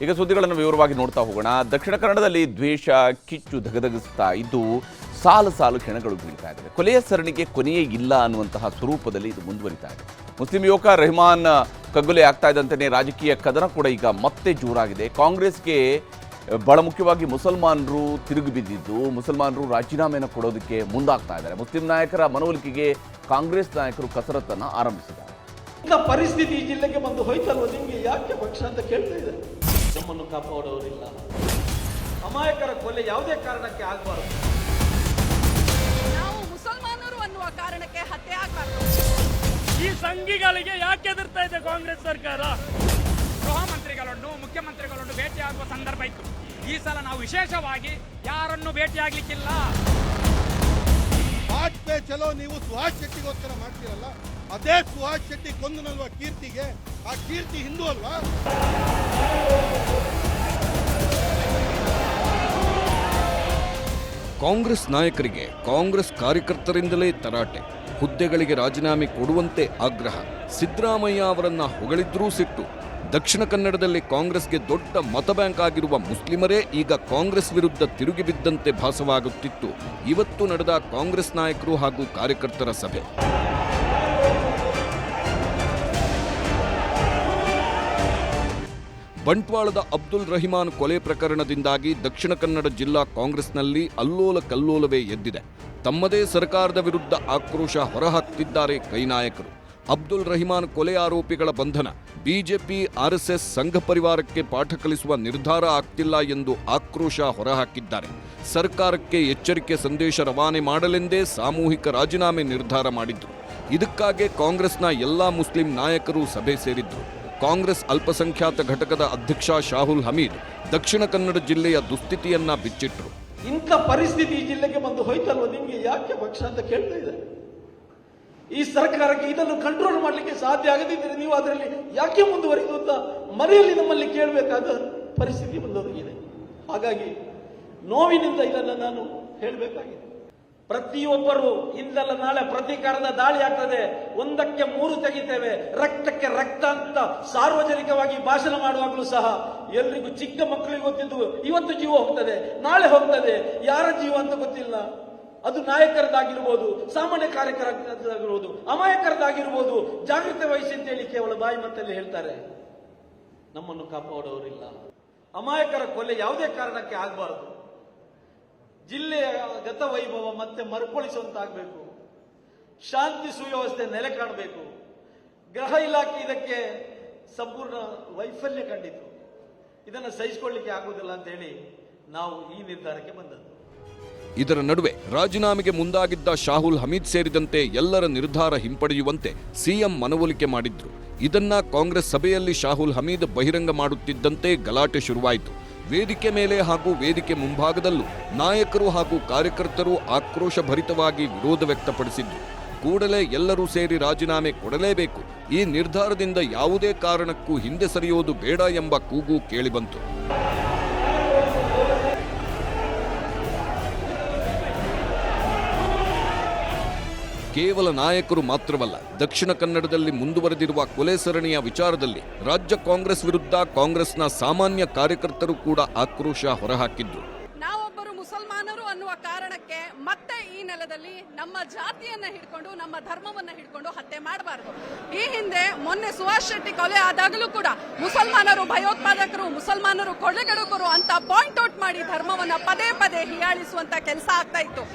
ಈಗ ಸುದ್ದಿಗಳನ್ನು ವಿವರವಾಗಿ ನೋಡ್ತಾ ಹೋಗೋಣ. ದಕ್ಷಿಣ ಕನ್ನಡದಲ್ಲಿ ದ್ವೇಷ ಕಿಚ್ಚು ಧಗಧಗಿಸ್ತಾ ಇದ್ದು ಸಾಲು ಸಾಲು ಕ್ಷಣಗಳು ಬೀಳ್ತಾ ಇದ್ದಾವೆ. ಕೊಲೆಯ ಸರಣಿಗೆ ಕೊನೆಯೇ ಇಲ್ಲ ಅನ್ನುವಂತಹ ಸ್ವರೂಪದಲ್ಲಿ ಇದು ಮುಂದುವರಿತಾ ಇದೆ. ಮುಸ್ಲಿಂ ಯುವಕ ರೆಹಮಾನ್ ಕಗ್ಗೊಲೆ ಆಗ್ತಾ ಇದ್ದಂತೆಯೇ ರಾಜಕೀಯ ಕದನ ಕೂಡ ಈಗ ಮತ್ತೆ ಜೋರಾಗಿದೆ. ಕಾಂಗ್ರೆಸ್ಗೆ ಬಹಳ ಮುಖ್ಯವಾಗಿ ಮುಸಲ್ಮಾನರು ತಿರುಗಿ ಬಿದ್ದಿದ್ದು, ಮುಸಲ್ಮಾನರು ರಾಜೀನಾಮೆಯನ್ನು ಕೊಡೋದಕ್ಕೆ ಮುಂದಾಗ್ತಾ ಇದ್ದಾರೆ. ಮುಸ್ಲಿಂ ನಾಯಕರ ಮನವೊಲಿಕೆಗೆ ಕಾಂಗ್ರೆಸ್ ನಾಯಕರು ಕಸರತ್ತನ್ನು ಆರಂಭಿಸಿದ್ದಾರೆ. ಪರಿಸ್ಥಿತಿ ಈ ಜಿಲ್ಲೆಗೆ ಬಂದು ಹೋಯ್ತಲ್ವ, ನಿಮಗೆ ಯಾಕೆ ಪಕ್ಷ ಅಂತ ಕೇಳ್ತಾ ಇದೆ. ನಮ್ಮನ್ನು ಕಾಪಾಡೋರಿಲ್ಲ. ಅಮಾಯಕರ ಕೊಲೆ ಯಾವುದೇ ಕಾರಣಕ್ಕೆ ಆಗಬಾರದು. ನಾವು ಮುಸಲ್ಮಾನರು ಅನ್ನುವ ಕಾರಣಕ್ಕೆ ಹತ್ಯೆ ಆಗಬಾರದು. ಈ ಸಂಘಿಗಳಿಗೆ ಯಾಕೆ ಎದುರ್ತಾ ಇದೆ ಕಾಂಗ್ರೆಸ್ ಸರ್ಕಾರ? ಗೃಹ ಮಂತ್ರಿಗಳನ್ನು ಮುಖ್ಯಮಂತ್ರಿಗಳನ್ನು ಭೇಟಿಯಾಗುವ ಸಂದರ್ಭ ಇತ್ತು. ಈ ಸಲ ನಾವು ವಿಶೇಷವಾಗಿ ಯಾರನ್ನು ಭೇಟಿಯಾಗಲಿಕ್ಕಿಲ್ಲ. ವಾಜಪೇಯಿ ಚಲೋ ನೀವು ಸುಹಾಸ್ ಶೆಟ್ಟಿಗೋಸ್ಕರ ಮಾಡ್ತೀರಲ್ಲ, ಅದೇ ಸುಹಾಸ್ ಶೆಟ್ಟಿ ಕೊಂದನಲ್ವಾ ಕೀರ್ತಿಗೆ? ಆ ಕೀರ್ತಿ ಹಿಂದೂ ಅಲ್ವಾ? ಕಾಂಗ್ರೆಸ್ ನಾಯಕರಿಗೆ ಕಾಂಗ್ರೆಸ್ ಕಾರ್ಯಕರ್ತರಿಂದಲೇ ತರಾಟೆ, ಹುದ್ದೆಗಳಿಗೆ ರಾಜೀನಾಮೆ ಕೊಡುವಂತೆ ಆಗ್ರಹ. ಸಿದ್ದರಾಮಯ್ಯ ಅವರನ್ನ ಹೊಗಳಿದ್ರೂ ಸಿಟ್ಟು. ದಕ್ಷಿಣ ಕನ್ನಡದಲ್ಲಿ ಕಾಂಗ್ರೆಸ್ಗೆ ದೊಡ್ಡ ಮತ ಬ್ಯಾಂಕ್ ಆಗಿರುವ ಮುಸ್ಲಿಮರೇ ಈಗ ಕಾಂಗ್ರೆಸ್ ವಿರುದ್ಧ ತಿರುಗಿ ಬಿದ್ದಂತೆ ಭಾಸವಾಗುತ್ತಿತ್ತು. ಇವತ್ತು ನಡೆದ ಕಾಂಗ್ರೆಸ್ ನಾಯಕರು ಹಾಗೂ ಕಾರ್ಯಕರ್ತರ ಸಭೆ. ಬಂಟ್ವಾಳದ ಅಬ್ದುಲ್ ರಹಿಮಾನ್ ಕೊಲೆ ಪ್ರಕರಣದಿಂದಾಗಿ ದಕ್ಷಿಣ ಕನ್ನಡ ಜಿಲ್ಲಾ ಕಾಂಗ್ರೆಸ್ನಲ್ಲಿ ಅಲ್ಲೋಲ ಕಲ್ಲೋಲವೇ ಎದ್ದಿದೆ. ತಮ್ಮದೇ ಸರ್ಕಾರದ ವಿರುದ್ಧ ಆಕ್ರೋಶ ಹೊರಹಾಕ್ತಿದ್ದಾರೆ ಕೈ ನಾಯಕರು. ಅಬ್ದುಲ್ ರಹಿಮಾನ್ ಕೊಲೆ ಆರೋಪಿಗಳ ಬಂಧನ ಬಿಜೆಪಿ ಆರ್ಎಸ್ಎಸ್ ಸಂಘ ಪರಿವಾರಕ್ಕೆ ಪಾಠ ಕಲಿಸುವ ನಿರ್ಧಾರ ಆಗ್ತಿಲ್ಲ ಎಂದು ಆಕ್ರೋಶ ಹೊರಹಾಕಿದ್ದಾರೆ. ಸರ್ಕಾರಕ್ಕೆ ಎಚ್ಚರಿಕೆ ಸಂದೇಶ ರವಾನೆ ಮಾಡಲೆಂದೇ ಸಾಮೂಹಿಕ ರಾಜೀನಾಮೆ ನಿರ್ಧಾರ ಮಾಡಿದ್ರು. ಇದಕ್ಕಾಗಿ ಕಾಂಗ್ರೆಸ್ನ ಎಲ್ಲಾ ಮುಸ್ಲಿಂ ನಾಯಕರು ಸಭೆ ಸೇರಿದ್ರು. ಕಾಂಗ್ರೆಸ್ ಅಲ್ಪಸಂಖ್ಯಾತ ಘಟಕದ ಅಧ್ಯಕ್ಷ ಶಾಹುಲ್ ಹಮೀದ್ ದಕ್ಷಿಣ ಕನ್ನಡ ಜಿಲ್ಲೆಯ ದುಸ್ಥಿತಿಯನ್ನ ಬಿಚ್ಚಿಟ್ರು. ಇಂಥ ಪರಿಸ್ಥಿತಿ ಈ ಜಿಲ್ಲೆಗೆ ಬಂದು ಹೋಯ್ತಲ್ವ, ನಿಮಗೆ ಯಾಕೆ ಪಕ್ಷ ಅಂತ ಕೇಳ್ತಾ ಇದೆ. ಈ ಸರ್ಕಾರಕ್ಕೆ ಇದನ್ನು ಕಂಟ್ರೋಲ್ ಮಾಡಲಿಕ್ಕೆ ಸಾಧ್ಯ ಆಗದಿದ್ದರೆ ನೀವು ಅದರಲ್ಲಿ ಯಾಕೆ ಮುಂದುವರಿದು ಅಂತ ಮನೆಯಲ್ಲಿ ನಮ್ಮಲ್ಲಿ ಕೇಳಬೇಕಾದ ಪರಿಸ್ಥಿತಿ ಬಂದೊದಗಿದೆ. ಹಾಗಾಗಿ ನೋವಿನಿಂದ ಇದನ್ನು ನಾನು ಹೇಳಬೇಕಾಗಿದೆ. ಪ್ರತಿಯೊಬ್ಬರು ಇಂದಲ್ಲ ನಾಳೆ ಪ್ರತೀಕಾರದ ದಾಳಿ ಆಗ್ತದೆ, ಒಂದಕ್ಕೆ ಮೂರು ತೆಗಿತೇವೆ, ರಕ್ತಕ್ಕೆ ರಕ್ತ ಅಂತ ಸಾರ್ವಜನಿಕವಾಗಿ ಭಾಷಣ ಮಾಡುವಾಗಲೂ ಸಹ ಎಲ್ರಿಗೂ, ಚಿಕ್ಕ ಮಕ್ಕಳಿಗೆ ಗೊತ್ತಿದ್ದು ಇವತ್ತು ಜೀವ ಹೋಗ್ತದೆ, ನಾಳೆ ಹೋಗ್ತದೆ, ಯಾರ ಜೀವ ಅಂತ ಗೊತ್ತಿಲ್ಲ. ಅದು ನಾಯಕರದಾಗಿರ್ಬೋದು, ಸಾಮಾನ್ಯ ಕಾರ್ಯಕರ್ತರಾಗಿರ್ಬೋದು, ಅಮಾಯಕರದಾಗಿರ್ಬೋದು. ಜಾಗೃತಿ ವಹಿಸಿ ಅಂತೇಳಿ ಕೇವಲ ಬಾಯಿ ಮತ್ತಲ್ಲಿ ಹೇಳ್ತಾರೆ. ನಮ್ಮನ್ನು ಕಾಪಾಡೋರಿಲ್ಲ. ಅಮಾಯಕರ ಕೊಲೆ ಯಾವುದೇ ಕಾರಣಕ್ಕೆ ಆಗಬಾರದು. ಜಿಲ್ಲೆಯ ಗತವೈಭವ ಮತ್ತೆ ಮರುಕಳಿಸುವಂತಾಗಬೇಕು. ಶಾಂತಿ ಸುವ್ಯವಸ್ಥೆ ನೆಲೆ ಕಾಣಬೇಕು. ಗೃಹ ಇಲಾಖೆ ಇದಕ್ಕೆ ಸಂಪೂರ್ಣ ವೈಫಲ್ಯ ಕಂಡಿತು. ಇದನ್ನು ಸಹಿಸಿಕೊಳ್ಳಿಕ್ಕೆ ಆಗುವುದಿಲ್ಲ ಅಂತ ಹೇಳಿ ನಾವು ಈ ನಿರ್ಧಾರಕ್ಕೆ ಬಂದದ್ದು. ಇದರ ನಡುವೆ ರಾಜೀನಾಮೆಗೆ ಮುಂದಾಗಿದ್ದ ಶಾಹುಲ್ ಹಮೀದ್ ಸೇರಿದಂತೆ ಎಲ್ಲರ ನಿರ್ಧಾರ ಹಿಂಪಡೆಯುವಂತೆ ಸಿಎಂ ಮನವೊಲಿಕೆ ಮಾಡಿದ್ರು. ಇದನ್ನ ಕಾಂಗ್ರೆಸ್ ಸಭೆಯಲ್ಲಿ ಶಾಹುಲ್ ಹಮೀದ್ ಬಹಿರಂಗ ಮಾಡುತ್ತಿದ್ದಂತೆ ಗಲಾಟೆ ಶುರುವಾಯಿತು. ವೇದಿಕೆ ಮೇಲೆ ಹಾಗೂ ವೇದಿಕೆ ಮುಂಭಾಗದಲ್ಲೂ ನಾಯಕರು ಹಾಗೂ ಕಾರ್ಯಕರ್ತರು ಆಕ್ರೋಶ ಭರಿತವಾಗಿ ವಿರೋಧ ವ್ಯಕ್ತಪಡಿಸಿದ್ರು. ಕೂಡಲೇ ಎಲ್ಲರೂ ಸೇರಿ ರಾಜೀನಾಮೆ ಕೊಡಲೇಬೇಕು, ಈ ನಿರ್ಧಾರದಿಂದ ಯಾವುದೇ ಕಾರಣಕ್ಕೂ ಹಿಂದೆ ಸರಿಯೋದು ಬೇಡ ಎಂಬ ಕೂಗು ಕೇಳಿಬಂತು. ಕೇವಲ ನಾಯಕರು ಮಾತ್ರವಲ್ಲ, ದಕ್ಷಿಣ ಕನ್ನಡದಲ್ಲಿ ಮುಂದುವರೆದಿರುವ ಕೊಲೆ ಸರಣಿಯ ವಿಚಾರದಲ್ಲಿ ರಾಜ್ಯ ಕಾಂಗ್ರೆಸ್ ವಿರುದ್ಧ ಕಾಂಗ್ರೆಸ್ನ ಸಾಮಾನ್ಯ ಕಾರ್ಯಕರ್ತರು ಕೂಡ ಆಕ್ರೋಶ ಹೊರಹಾಕಿದ್ರು. ನಾವೊಬ್ಬರು ಮುಸಲ್ಮಾನರು ಅನ್ನುವ ಕಾರಣಕ್ಕೆ ಮತ್ತೆ ಈ ನೆಲದಲ್ಲಿ ನಮ್ಮ ಜಾತಿಯನ್ನ ಹಿಡ್ಕೊಂಡು, ನಮ್ಮ ಧರ್ಮವನ್ನ ಹಿಡ್ಕೊಂಡು ಹತ್ಯೆ ಮಾಡಬಾರದು. ಈ ಹಿಂದೆ ಮೊನ್ನೆ ಸುಹಾಸ್ ಶೆಟ್ಟಿ ಕೊಲೆ ಆದಾಗಲೂ ಕೂಡ ಮುಸಲ್ಮಾನರು ಭಯೋತ್ಪಾದಕರು, ಮುಸಲ್ಮಾನರು ಕೊಲೆಗಡುಕರು ಅಂತ ಪಾಯಿಂಟ್ ಔಟ್ ಮಾಡಿ ಧರ್ಮವನ್ನ ಪದೇ ಪದೇ ಹೀಯಾಳಿಸುವಂತ ಕೆಲಸ ಆಗ್ತಾ ಇತ್ತು.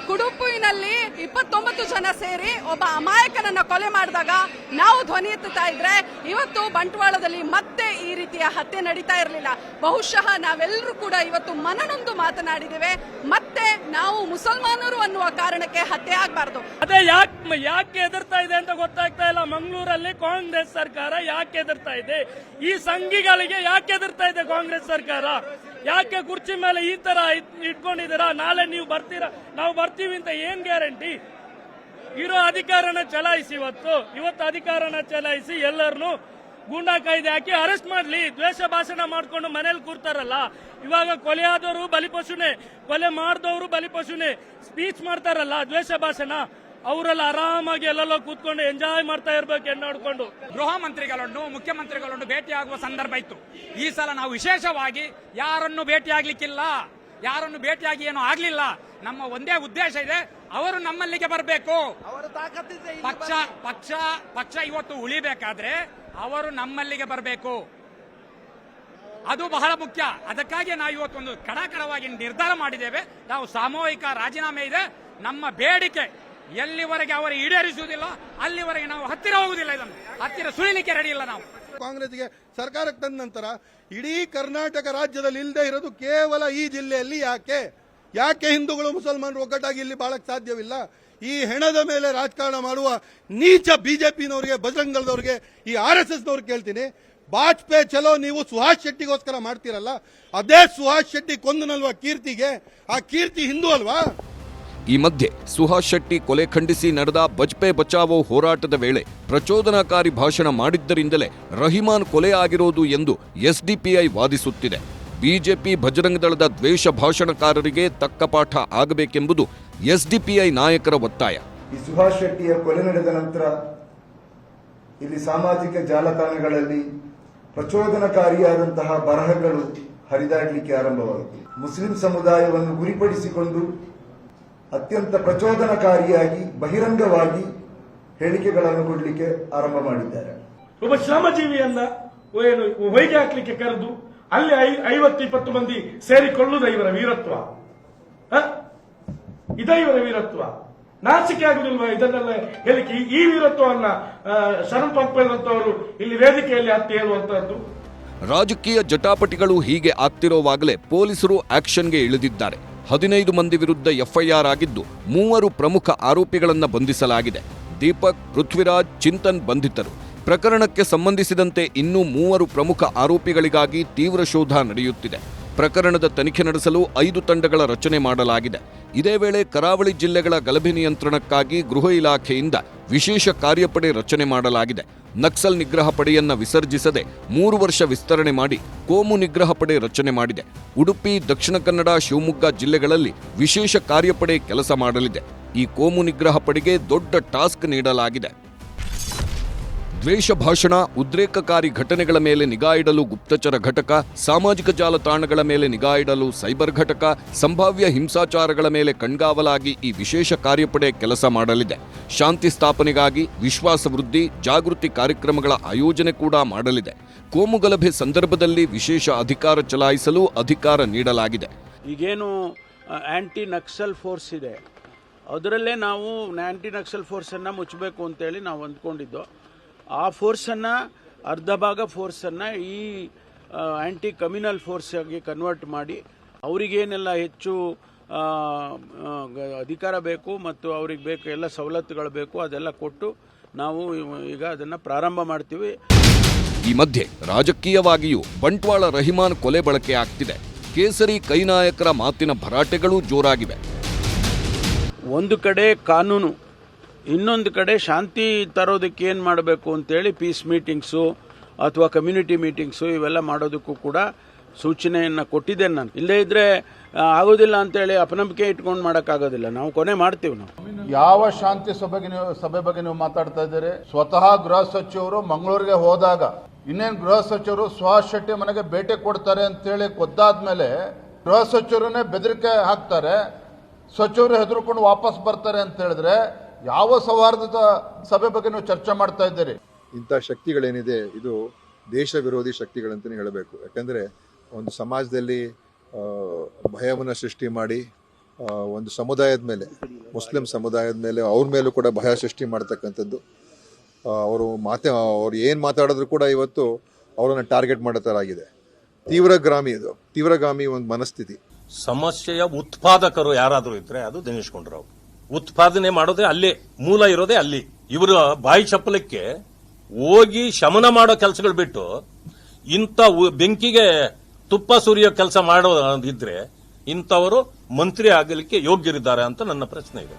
ಕುಡುಪುವಿನಲ್ಲಿ 29 ಜನ ಸೇರಿ ಒಬ್ಬ ಅಮಾಯಕನನ್ನ ಕೊಲೆ ಮಾಡಿದಾಗ ನಾವು ಧ್ವನಿ ಎತ್ತುತ್ತಾ ಇದ್ರೆ, ಇವತ್ತು ಬಂಟ್ವಾಳದಲ್ಲಿ ಮತ್ತೆ ಈ ರೀತಿಯ ಹತ್ಯೆ ನಡೀತಾ ಇರಲಿಲ್ಲ. ಬಹುಶಃ ನಾವೆಲ್ಲರೂ ಕೂಡ ಇವತ್ತು ಮನನೊಂದು ಮಾತನಾಡಿದ್ದೇವೆ. ಮತ್ತೆ ನಾವು ಮುಸಲ್ಮಾನರು ಅನ್ನುವ ಕಾರಣಕ್ಕೆ ಹತ್ಯೆ ಆಗಬಾರದು. ಅದೇ ಯಾಕೆ ಎದುರ್ತಾ ಇದೆ ಅಂತ ಗೊತ್ತಾಗ್ತಾ ಇಲ್ಲ. ಮಂಗಳೂರಲ್ಲಿ ಕಾಂಗ್ರೆಸ್ ಸರ್ಕಾರ ಯಾಕೆ ಎದುರ್ತಾ ಇದೆ? ಈ ಸಂಘಿಗಳಿಗೆ ಯಾಕೆ ಎದುರ್ತಾ ಇದೆ ಕಾಂಗ್ರೆಸ್ ಸರ್ಕಾರ? ಯಾಕೆ ಕುರ್ಚಿ ಮೇಲೆ ಈ ತರ ಇಟ್ಕೊಂಡಿದ್ದೀರಾ? ನಾಳೆ ನೀವು ಬರ್ತೀರಾ, ನಾವು ಬರ್ತೀವಿ ಅಂತ ಏನ್ ಗ್ಯಾರಂಟಿ? ಇರೋ ಅಧಿಕಾರನ ಚಲಾಯಿಸಿ, ಇವತ್ತು ಅಧಿಕಾರನ ಚಲಾಯಿಸಿ ಎಲ್ಲರನ್ನು ಗೂಂಡಾ ಕಾಯ್ದೆ ಹಾಕಿ ಅರೆಸ್ಟ್ ಮಾಡ್ಲಿ. ದ್ವೇಷ ಭಾಷಣ ಮಾಡ್ಕೊಂಡು ಮನೇಲಿ ಕೂರ್ತಾರಲ್ಲ, ಇವಾಗ ಕೊಲೆ ಆದವರು ಬಲಿಪಶುನೇ, ಕೊಲೆ ಮಾಡಿದವರು ಬಲಿಪಶುನೇ, ಸ್ಪೀಚ್ ಮಾಡ್ತಾರಲ್ಲ ದ್ವೇಷ ಭಾಷಣ, ಅವರೆಲ್ಲ ಆರಾಮಾಗಿ ಎಲ್ಲೆಲ್ಲೋ ಕೂತ್ಕೊಂಡು ಎಂಜಾಯ್ ಮಾಡ್ತಾ ಇರ್ಬೇಕು ಎಣ್ಣೆ ಹೊಡ್ಕೊಂಡು. ಗೃಹ ಮಂತ್ರಿಗಳನ್ನು ಮುಖ್ಯಮಂತ್ರಿಗಳನ್ನು ಭೇಟಿಯಾಗುವ ಸಂದರ್ಭ ಇತ್ತು. ಈ ಸಲ ನಾವು ವಿಶೇಷವಾಗಿ ಯಾರನ್ನು ಭೇಟಿಯಾಗ್ಲಿಕ್ಕಿಲ್ಲ, ಯಾರನ್ನು ಭೇಟಿಯಾಗಿ ಏನೂ ಆಗ್ಲಿಲ್ಲ. ನಮ್ಮ ಒಂದೇ ಉದ್ದೇಶ ಇದೆ, ಅವರು ನಮ್ಮಲ್ಲಿಗೆ ಬರಬೇಕು. ಪಕ್ಷ ಇವತ್ತು ಉಳಿಬೇಕಾದ್ರೆ ಅವರು ನಮ್ಮಲ್ಲಿಗೆ ಬರಬೇಕು, ಅದು ಬಹಳ ಮುಖ್ಯ. ಅದಕ್ಕಾಗಿ ನಾವು ಇವತ್ತೊಂದು ಕಡಾಕಡವಾಗಿ ನಿರ್ಧಾರ ಮಾಡಿದ್ದೇವೆ. ನಾವು ಸಾಮೂಹಿಕ ರಾಜೀನಾಮೆ ಇದೆ. ನಮ್ಮ ಬೇಡಿಕೆ ಎಲ್ಲಿವರೆಗೆ ಅವರು ಈಡೇರಿಸುವುದಿಲ್ಲ ಅಲ್ಲಿವರೆಗೆ ನಾವು ಹತ್ತಿರ ಹೋಗುವುದಿಲ್ಲ. ಇದನ್ನು ಹತ್ತಿರ ಸುಳಿಲಿಕ್ಕೆ ರೆಡಿ ಇಲ್ಲ ನಾವು. ಕಾಂಗ್ರೆಸ್ಗೆ ಸರ್ಕಾರಕ್ಕೆ ತಂದ ನಂತರ ಇಡೀ ಕರ್ನಾಟಕ ರಾಜ್ಯದಲ್ಲಿ ಇಲ್ಲದೆ ಇರೋದು ಕೇವಲ ಈ ಜಿಲ್ಲೆಯಲ್ಲಿ. ಯಾಕೆ ಹಿಂದೂಗಳು ಮುಸಲ್ಮಾನರು ಒಗ್ಗಟ್ಟಾಗಿ ಇಲ್ಲಿ ಬಾಳಕ್ಕೆ ಸಾಧ್ಯವಿಲ್ಲ? ಈ ಹೆಣದ ಮೇಲೆ ರಾಜಕಾರಣ ಮಾಡುವ ನೀಚ ಬಿಜೆಪಿನವರಿಗೆ, ಬಜರಂಗ್ ದಳದವರಿಗೆ, ಈ RSSನವ್ರಿಗೆ ಕೇಳ್ತೀನಿ, ವಾಜಪೇಯಿ ಚಲೋ ನೀವು ಸುಹಾಸ್ ಶೆಟ್ಟಿಗೋಸ್ಕರ ಮಾಡ್ತೀರಲ್ಲ, ಅದೇ ಸುಹಾಸ್ ಶೆಟ್ಟಿ ಕೊಂದನಲ್ವಾ ಕೀರ್ತಿಗೆ? ಆ ಕೀರ್ತಿ ಹಿಂದೂ ಅಲ್ವಾ? ಈ ಮಧ್ಯೆ ಸುಹಾಸ್ ಶೆಟ್ಟಿ ಕೊಲೆ ಖಂಡಿಸಿ ನಡೆದ ಬಜ್ಪೆ ಬಚಾವೋ ಹೋರಾಟದ ವೇಳೆ ಪ್ರಚೋದನಾಕಾರಿ ಭಾಷಣ ಮಾಡಿದ್ದರಿಂದಲೇ ರಹಿಮಾನ್ ಕೊಲೆ ಆಗಿರೋದು ಎಂದು ಎಸ್ಡಿಪಿಐ ವಾದಿಸುತ್ತಿದೆ. ಬಿಜೆಪಿ ಬಜರಂಗ ದಳದ ದ್ವೇಷ ಭಾಷಣಕಾರರಿಗೆ ತಕ್ಕ ಪಾಠ ಆಗಬೇಕೆಂಬುದು ಎಸ್ಡಿಪಿಐ ನಾಯಕರ ಒತ್ತಾಯ. ಈ ಸುಹಾಸ್ ಶೆಟ್ಟಿಯ ಕೊಲೆ ನಡೆದ ನಂತರ ಇಲ್ಲಿ ಸಾಮಾಜಿಕ ಜಾಲತಾಣಗಳಲ್ಲಿ ಪ್ರಚೋದನಕಾರಿಯಾದಂತಹ ಬರಹಗಳು ಹರಿದಾಡಲಿಕ್ಕೆ ಆರಂಭವಾಯಿತು. ಮುಸ್ಲಿಂ ಸಮುದಾಯವನ್ನು ಗುರಿಪಡಿಸಿಕೊಂಡು ಅತ್ಯಂತ ಪ್ರಚೋದನಕಾರಿಯಾಗಿ ಬಹಿರಂಗವಾಗಿ ಹೇಳಿಕೆಗಳನ್ನು ಕೊಡಲಿಕ್ಕೆ ಆರಂಭ ಮಾಡಿದ್ದಾರೆ. ಒಬ್ಬ ಶ್ರಮಜೀವಿಯನ್ನ ಹೊಯ್ಗೆ ಹಾಕ್ಲಿಕ್ಕೆ ಕರೆದು ಅಲ್ಲಿ 50-20 ಮಂದಿ ಸೇರಿಕೊಳ್ಳುವುದ ಇವರ ವೀರತ್ವ? ಇದೇ ಇವರ ವೀರತ್ವ? ನಾಚಿಕೆ ಆಗುದಿಲ್ವಾ ಇದನ್ನೆಲ್ಲ ಹೇಳಿಕೆ? ಈ ವೀರತ್ವವನ್ನ ಶರಣ್ ಪಂಪೇರಂತವರು ಇಲ್ಲಿ ವೇದಿಕೆಯಲ್ಲಿ ಹತ್ತಿ ಹೇಳುವಂತಹದ್ದು. ರಾಜಕೀಯ ಜಟಾಪಟಿಗಳು ಹೀಗೆ ಆಗ್ತಿರೋವಾಗಲೇ ಪೊಲೀಸರು ಆಕ್ಷನ್ಗೆ ಇಳಿದಿದ್ದಾರೆ. 15 ಮಂದಿ ವಿರುದ್ಧ ಎಫ್ಐಆರ್ ಆಗಿದ್ದು 3 ಪ್ರಮುಖ ಆರೋಪಿಗಳನ್ನು ಬಂಧಿಸಲಾಗಿದೆ. ದೀಪಕ್, ಪೃಥ್ವಿರಾಜ್, ಚಿಂತನ್ ಬಂಧಿತರು. ಪ್ರಕರಣಕ್ಕೆ ಸಂಬಂಧಿಸಿದಂತೆ ಇನ್ನೂ 3 ಪ್ರಮುಖ ಆರೋಪಿಗಳಿಗಾಗಿ ತೀವ್ರ ಶೋಧ ನಡೆಯುತ್ತಿದೆ. ಪ್ರಕರಣದ ತನಿಖೆ ನಡೆಸಲು 5 ತಂಡಗಳ ರಚನೆ ಮಾಡಲಾಗಿದೆ. ಇದೇ ವೇಳೆ ಕರಾವಳಿ ಜಿಲ್ಲೆಗಳ ಗಲಭೆ ನಿಯಂತ್ರಣಕ್ಕಾಗಿ ಗೃಹ ಇಲಾಖೆಯಿಂದ ವಿಶೇಷ ಕಾರ್ಯಪಡೆ ರಚನೆ ಮಾಡಲಾಗಿದೆ. ನಕ್ಸಲ್ ನಿಗ್ರಹ ಪಡೆಯನ್ನ ವಿಸರ್ಜಿಸದೆ 3 ವರ್ಷ ವಿಸ್ತರಣೆ ಮಾಡಿ ಕೋಮು ನಿಗ್ರಹ ಪಡೆ ರಚನೆ ಮಾಡಿದೆ. ಉಡುಪಿ, ದಕ್ಷಿಣ ಕನ್ನಡ, ಶಿವಮೊಗ್ಗ ಜಿಲ್ಲೆಗಳಲ್ಲಿ ವಿಶೇಷ ಕಾರ್ಯಪಡೆ ಕೆಲಸ ಮಾಡಲಿದೆ. ಈ ಕೋಮು ನಿಗ್ರಹ ಪಡೆಗೆ ದೊಡ್ಡ ಟಾಸ್ಕ್ ನೀಡಲಾಗಿದೆ. ದ್ವೇಷ ಭಾಷಣ, ಉದ್ರೇಕಕಾರಿ ಘಟನೆಗಳ ಮೇಲೆ ನಿಗಾ ಇಡಲು ಗುಪ್ತಚರ ಘಟಕ, ಸಾಮಾಜಿಕ ಜಾಲತಾಣಗಳ ಮೇಲೆ ನಿಗಾ ಇಡಲು ಸೈಬರ್ ಘಟಕ, ಸಂಭಾವ್ಯ ಹಿಂಸಾಚಾರಗಳ ಮೇಲೆ ಕಣ್ಗಾವಲಾಗಿ ಈ ವಿಶೇಷ ಕಾರ್ಯಪಡೆ ಕೆಲಸ ಮಾಡಲಿದೆ. ಶಾಂತಿ ಸ್ಥಾಪನೆಗಾಗಿ ವಿಶ್ವಾಸ ವೃದ್ಧಿ, ಜಾಗೃತಿ ಕಾರ್ಯಕ್ರಮಗಳ ಆಯೋಜನೆ ಕೂಡ ಮಾಡಲಿದೆ. ಕೋಮು ಗಲಭೆ ಸಂದರ್ಭದಲ್ಲಿ ವಿಶೇಷ ಅಧಿಕಾರ ಚಲಾಯಿಸಲು ಅಧಿಕಾರ ನೀಡಲಾಗಿದೆ. ಈಗೇನು ಆಂಟಿ ನಕ್ಸಲ್ ಫೋರ್ಸ್ ಇದೆ, ಅದರಲ್ಲೇ ನಾವು ಆಂಟಿ ನಕ್ಸಲ್ ಫೋರ್ಸನ್ನು ಮುಚ್ಚಬೇಕು ಅಂತೇಳಿ ನಾವು ಅಂದ್ಕೊಂಡಿದ್ದು. ಆ ಫೋರ್ಸನ್ನು ಅರ್ಧ ಭಾಗ ಫೋರ್ಸನ್ನು ಈ ಆಂಟಿ ಕಮ್ಯುನಲ್ ಫೋರ್ಸ್ ಆಗಿ ಕನ್ವರ್ಟ್ ಮಾಡಿ ಅವರಿಗೇನೆಲ್ಲ ಹೆಚ್ಚು ಅಧಿಕಾರ ಬೇಕು ಮತ್ತು ಅವ್ರಿಗೆ ಬೇಕು ಎಲ್ಲ ಸವಲತ್ತುಗಳು ಬೇಕು ಅದೆಲ್ಲ ಕೊಟ್ಟು ನಾವು ಈಗ ಅದನ್ನು ಪ್ರಾರಂಭ ಮಾಡ್ತೀವಿ. ಈ ಮಧ್ಯೆ ರಾಜಕೀಯವಾಗಿಯೂ ಬಂಟ್ವಾಳ ರಹಿಮಾನ್ ಕೊಲೆ ಬಳಕೆ ಆಗ್ತಿದೆ. ಕೇಸರಿ ಕೈ ನಾಯಕರ ಮಾತಿನ ಭರಾಟೆಗಳೂ ಜೋರಾಗಿವೆ. ಒಂದು ಕಡೆ ಕಾನೂನು, ಇನ್ನೊಂದು ಕಡೆ ಶಾಂತಿ ತರೋದಕ್ಕೆ ಏನು ಮಾಡಬೇಕು ಅಂತೇಳಿ ಪೀಸ್ ಮೀಟಿಂಗ್ಸು ಅಥವಾ ಕಮ್ಯುನಿಟಿ ಮೀಟಿಂಗ್ಸು ಇವೆಲ್ಲ ಮಾಡೋದಕ್ಕೂ ಕೂಡ ಸೂಚನೆಯನ್ನು ಕೊಟ್ಟಿದ್ದೇನೆ ನಾನು. ಇಲ್ಲದೇ ಇದ್ರೆ ಆಗೋದಿಲ್ಲ ಅಂತೇಳಿ ಅಪನಂಬಿಕೆ ಇಟ್ಕೊಂಡು ಮಾಡೋಕ್ಕಾಗೋದಿಲ್ಲ. ನಾವು ಕೊನೆ ಮಾಡ್ತೀವಿ. ನಾವು ಯಾವ ಶಾಂತಿ ಸಭೆ ಬಗ್ಗೆ ನೀವು ಮಾತಾಡ್ತಾ ಇದ್ದೀರಿ? ಸ್ವತಃ ಗೃಹ ಸಚಿವರು ಮಂಗಳೂರಿಗೆ ಹೋದಾಗ ಇನ್ನೇನು ಗೃಹ ಸಚಿವರು ಸುಹಾಸ್ ಶೆಟ್ಟಿ ಮನೆಗೆ ಭೇಟಿ ಕೊಡ್ತಾರೆ ಅಂತೇಳಿ ಗೊತ್ತಾದ್ಮೇಲೆ ಗೃಹ ಸಚಿವರನ್ನೇ ಬೆದರಿಕೆ ಹಾಕ್ತಾರೆ, ಸಚಿವರು ಹೆದರ್ಕೊಂಡು ವಾಪಸ್ ಬರ್ತಾರೆ ಅಂತ ಹೇಳಿದ್ರೆ ಯಾವ ಸೌಹಾರ್ದದ ಸಭೆ ಬಗ್ಗೆ ನೀವು ಚರ್ಚೆ ಮಾಡ್ತಾ ಇದ್ದೀರಿ? ಇಂಥ ಶಕ್ತಿಗಳೇನಿದೆ ಇದು ದೇಶ ವಿರೋಧಿ ಶಕ್ತಿಗಳಂತಲೇ ಹೇಳಬೇಕು. ಯಾಕಂದರೆ ಒಂದು ಸಮಾಜದಲ್ಲಿ ಭಯವನ್ನು ಸೃಷ್ಟಿ ಮಾಡಿ ಒಂದು ಸಮುದಾಯದ ಮೇಲೆ, ಮುಸ್ಲಿಂ ಸಮುದಾಯದ ಮೇಲೆ, ಅವ್ರ ಮೇಲೂ ಕೂಡ ಭಯ ಸೃಷ್ಟಿ ಮಾಡ್ತಕ್ಕಂಥದ್ದು. ಅವ್ರು ಏನು ಮಾತಾಡಿದ್ರು ಕೂಡ ಇವತ್ತು ಅವರನ್ನು ಟಾರ್ಗೆಟ್ ಮಾಡೋ ಥರ ಆಗಿದೆ. ತೀವ್ರಗಾಮಿ ಒಂದು ಮನಸ್ಥಿತಿ. ಸಮಸ್ಯೆಯ ಉತ್ಪಾದಕರು ಯಾರಾದರೂ ಇದ್ರೆ ಅದು ದಿನೇಶ್ ಗುಂಡೂರಾವ್. ಉತ್ಪಾದನೆ ಮಾಡೋದೇ ಅಲ್ಲೇ, ಮೂಲ ಇರೋದೇ ಅಲ್ಲಿ. ಇವರ ಬಾಯಿ ಚಪ್ಪಲಕ್ಕೆ ಹೋಗಿ ಶಮನ ಮಾಡೋ ಕೆಲಸಗಳು ಬಿಟ್ಟು ಇಂಥ ಬೆಂಕಿಗೆ ತುಪ್ಪ ಸುರಿಯೋ ಕೆಲಸ ಮಾಡೋದಿದ್ರೆ ಇಂಥವರು ಮಂತ್ರಿ ಆಗಲಿಕ್ಕೆ ಯೋಗ್ಯರಿದ್ದಾರೆ ಅಂತ ನನ್ನ ಪ್ರಶ್ನೆ ಇದೆ.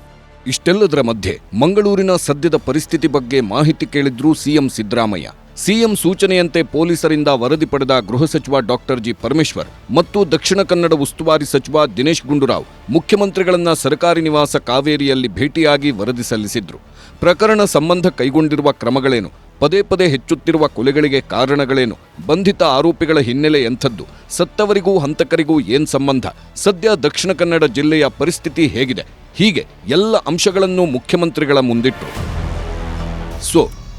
ಇಷ್ಟೆಲ್ಲದರ ಮಧ್ಯೆ ಮಂಗಳೂರಿನ ಸದ್ಯದ ಪರಿಸ್ಥಿತಿ ಬಗ್ಗೆ ಮಾಹಿತಿ ಕೇಳಿದ್ರು ಸಿಎಂ ಸಿದ್ದರಾಮಯ್ಯ. ಸಿಎಂ ಸೂಚನೆಯಂತೆ ಪೊಲೀಸರಿಂದ ವರದಿ ಪಡೆದ ಗೃಹ ಸಚಿವ ಡಾಕ್ಟರ್ ಜಿ ಪರಮೇಶ್ವರ್ ಮತ್ತು ದಕ್ಷಿಣ ಕನ್ನಡ ಉಸ್ತುವಾರಿ ಸಚಿವ ದಿನೇಶ್ ಗುಂಡೂರಾವ್ ಮುಖ್ಯಮಂತ್ರಿಗಳನ್ನ ಸರ್ಕಾರಿ ನಿವಾಸ ಕಾವೇರಿಯಲ್ಲಿ ಭೇಟಿಯಾಗಿ ವರದಿ ಸಲ್ಲಿಸಿದ್ರು. ಪ್ರಕರಣ ಸಂಬಂಧ ಕೈಗೊಂಡಿರುವ ಕ್ರಮಗಳೇನು, ಪದೇ ಪದೇ ಹೆಚ್ಚುತ್ತಿರುವ ಕೊಲೆಗಳಿಗೆ ಕಾರಣಗಳೇನು, ಬಂಧಿತ ಆರೋಪಿಗಳ ಹಿನ್ನೆಲೆ ಎಂಥದ್ದು, ಸತ್ತವರಿಗೂ ಹಂತಕರಿಗೂ ಏನ್ ಸಂಬಂಧ, ಸದ್ಯ ದಕ್ಷಿಣ ಕನ್ನಡ ಜಿಲ್ಲೆಯ ಪರಿಸ್ಥಿತಿ ಹೇಗಿದೆ, ಹೀಗೆ ಎಲ್ಲ ಅಂಶಗಳನ್ನು ಮುಖ್ಯಮಂತ್ರಿಗಳ ಮುಂದಿಟ್ಟರು.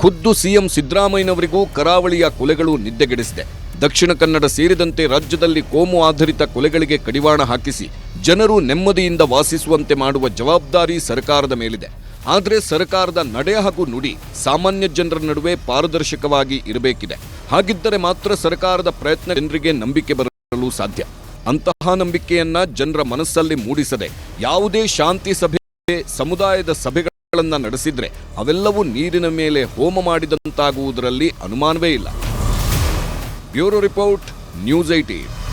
ಖುದ್ದು ಸಿಎಂ ಸಿದ್ದರಾಮಯ್ಯನವರಿಗೂ ಕರಾವಳಿಯ ಕೊಲೆಗಳು ನಿದ್ದೆಗೆಡಿಸಿದೆ. ದಕ್ಷಿಣ ಕನ್ನಡ ಸೇರಿದಂತೆ ರಾಜ್ಯದಲ್ಲಿ ಕೋಮು ಆಧಾರಿತ ಕೊಲೆಗಳಿಗೆ ಕಡಿವಾಣ ಹಾಕಿಸಿ ಜನರು ನೆಮ್ಮದಿಯಿಂದ ವಾಸಿಸುವಂತೆ ಮಾಡುವ ಜವಾಬ್ದಾರಿ ಸರ್ಕಾರದ ಮೇಲಿದೆ. ಆದರೆ ಸರ್ಕಾರದ ನಡೆ ಹಾಗೂ ನುಡಿ ಸಾಮಾನ್ಯ ಜನರ ನಡುವೆ ಪಾರದರ್ಶಕವಾಗಿ ಇರಬೇಕಿದೆ. ಹಾಗಿದ್ದರೆ ಮಾತ್ರ ಸರ್ಕಾರದ ಪ್ರಯತ್ನ ಜನರಿಗೆ ನಂಬಿಕೆ ಬರಲು ಸಾಧ್ಯ. ಅಂತಹ ನಂಬಿಕೆಯನ್ನ ಜನರ ಮನಸ್ಸಲ್ಲಿ ಮೂಡಿಸದೆ ಯಾವುದೇ ಶಾಂತಿ ಸಭೆ, ಸಮುದಾಯದ ಸಭೆಗಳನ್ನ ನಡೆಸಿದ್ರೆ ಅವೆಲ್ಲವೂ ನೀರಿನ ಮೇಲೆ ಹೋಮ ಮಾಡಿದಂತಾಗುವುದರಲ್ಲಿ ಅನುಮಾನವೇ ಇಲ್ಲ. Bureau report, news 18.